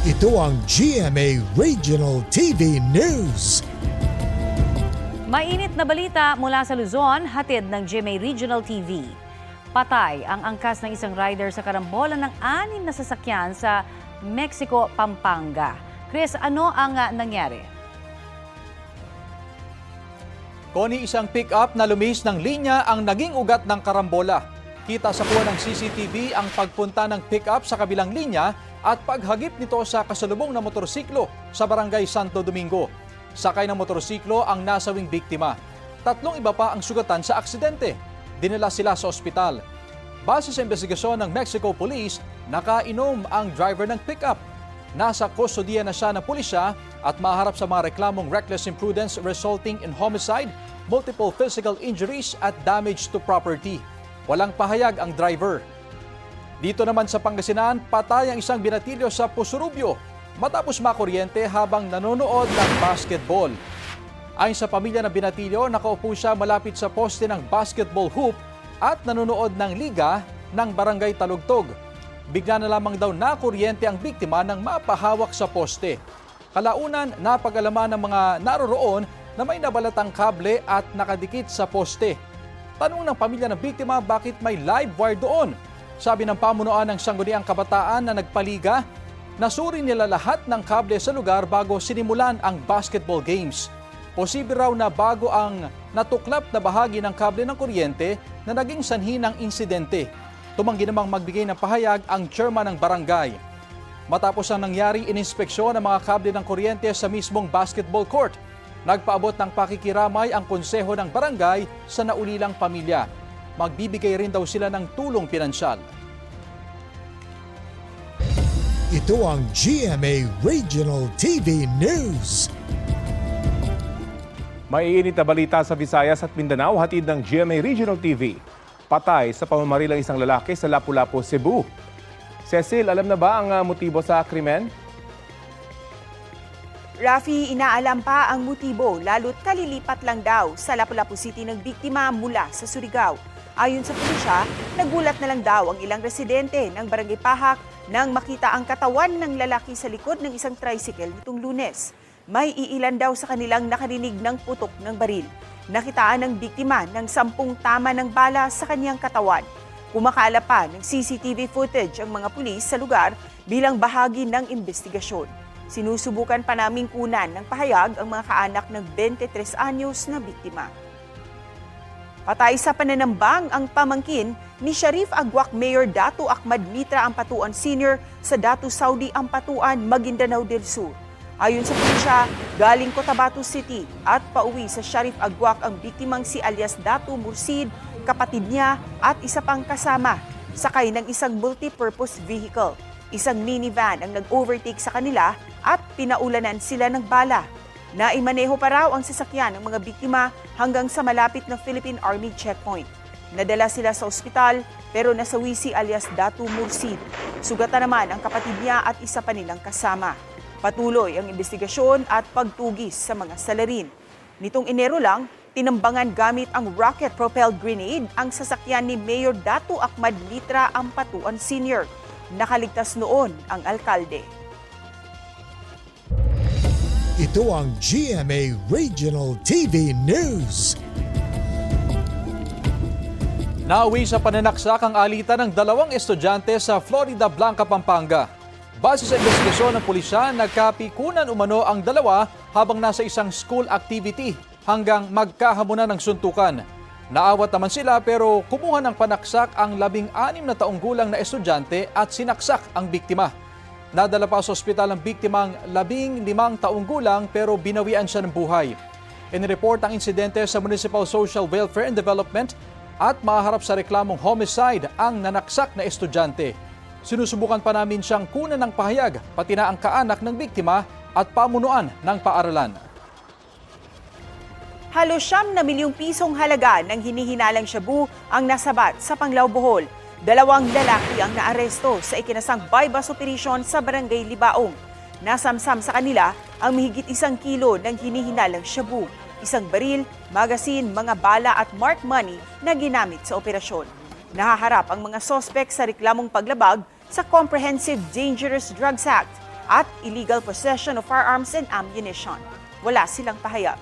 Ito ang GMA Regional TV News. Mainit na balita mula sa Luzon, hatid ng GMA Regional TV. Patay ang angkas ng isang rider sa karambola ng 6 na sasakyan sa Mexico, Pampanga. Chris, ano ang nangyari? Connie, isang pick-up na lumihis ng linya ang naging ugat ng karambola. Kita sa kuha ng CCTV ang pagpunta ng pick-up sa kabilang linya at paghagip nito sa kasalubong na motorsiklo sa Barangay Santo Domingo. Sakay ng motorsiklo ang nasawing biktima. 3 iba pa ang sugatan sa aksidente. Dinala sila sa ospital. Base sa investigasyon ng Mexico Police, nakainom ang driver ng pick-up. Nasa kustodiya na siya ng pulisya at maharap sa mga reklamong reckless imprudence resulting in homicide, multiple physical injuries at damage to property. Walang pahayag ang driver. Dito naman sa Pangasinan, patay ang isang binatilyo sa Pusurubyo matapos makuryente habang nanonood ng basketball. Ayon sa pamilya ng binatilyo, nakaupo siya malapit sa poste ng basketball hoop at nanonood ng liga ng Barangay Talugtog. Bigla na lamang daw nakuryente ang biktima nang mapahawak sa poste. Kalaunan, napag-alaman ng mga naroroon na may nabalatang kable at nakadikit sa poste. Tanong ng pamilya ng biktima bakit may live wire doon. Sabi ng pamunuan ng Sangguniang Kabataan na nagpaliga, nasuri nila lahat ng kable sa lugar bago sinimulan ang basketball games. Posible raw na bago ang natuklap na bahagi ng kable ng kuryente na naging sanhi ng insidente. Tumanggi namang magbigay ng pahayag ang chairman ng barangay. Matapos ang nangyari, ininspeksyon ng mga kable ng kuryente sa mismong basketball court. Nagpaabot ng pakikiramay ang konseho ng barangay sa naulilang pamilya. Magbibigay rin daw sila ng tulong pinansyal. Ito ang GMA Regional TV News. Maiinit na balita sa Visayas at Mindanao, hatid ng GMA Regional TV. Patay sa pamamarilang isang lalaki sa Lapu-Lapu, Cebu. Cecil, alam na ba ang motibo sa krimen? Rafi, inaalam pa ang motibo lalo't kalilipat lang daw sa Lapu-Lapu City ng biktima mula sa Surigao. Ayon sa pulisya, nagulat na lang daw ang ilang residente ng Barangay Pahak nang makita ang katawan ng lalaki sa likod ng isang tricycle nitong Lunes. May iilan daw sa kanilang nakarinig ng putok ng baril. Nakitaan ng biktima ng 10 tama ng bala sa kanyang katawan. Kumakala pa ng CCTV footage ang mga pulis sa lugar bilang bahagi ng investigasyon. Sinusubukan pa naming kunan ng pahayag ang mga kaanak ng 23 anyos na biktima. Patay sa pananambang ang pamangkin ni Sharif Agwak Mayor Datu Ahmad Mitra Ampatuan Sr. sa Datu Saudi Ampatuan, Maguindanao del Sur. Ayon sa pulisya, galing Cotabato City at pauwi sa Sharif Agwak ang biktimang si alias Datu Mursid, kapatid niya at isa pang kasama, sakay ng isang multi-purpose vehicle. Isang minivan ang nag-overtake sa kanila at pinaulanan sila ng bala. Naimaneho pa raw ang sasakyan ng mga biktima hanggang sa malapit na Philippine Army checkpoint. Nadala sila sa ospital pero nasawi si alias Datu Mursid. Sugatan naman ang kapatid niya at isa pa nilang kasama. Patuloy ang investigasyon at pagtugis sa mga salarin. Nitong Enero lang, tinambangan gamit ang rocket-propelled grenade ang sasakyan ni Mayor Datu Ahmad Mitra Ampatuan Sr. Nakaligtas noon ang alkalde. Ito ang GMA Regional TV News. Nauwi sa pananaksak ang alitan ng 2 estudyante sa Florida Blanca, Pampanga. Base sa investigasyon ng pulisya, nagkapikunan umano ang dalawa habang nasa isang school activity hanggang magkahamunan ng suntukan. Naawat naman sila pero kumuha ng panaksak ang 16 na taong gulang na estudyante at sinaksak ang biktima. Nadala pa sa ospital ang biktimang 15 taong gulang pero binawian siya ng buhay. Inireport ang insidente sa Municipal Social Welfare and Development at maharap sa reklamong homicide ang nanaksak na estudyante. Sinusubukan pa namin siyang kunan ng pahayag pati na ang kaanak ng biktima at pamunuan ng paaralan. Halos 9 milyong pisong halaga ng hinihinalang shabu ang nasabat sa Panglao, Bohol. 2 lalaki ang naaresto sa ikinasang bypass operation sa Barangay Libaong. Nasamsam sa kanila ang mahigit 1 kilo ng hinihinalang shabu, 1 baril, magasin, mga bala at marked money na ginamit sa operasyon. Nahaharap ang mga sospek sa reklamong paglabag sa Comprehensive Dangerous Drugs Act. at illegal possession of firearms and ammunition. Wala silang pahayag.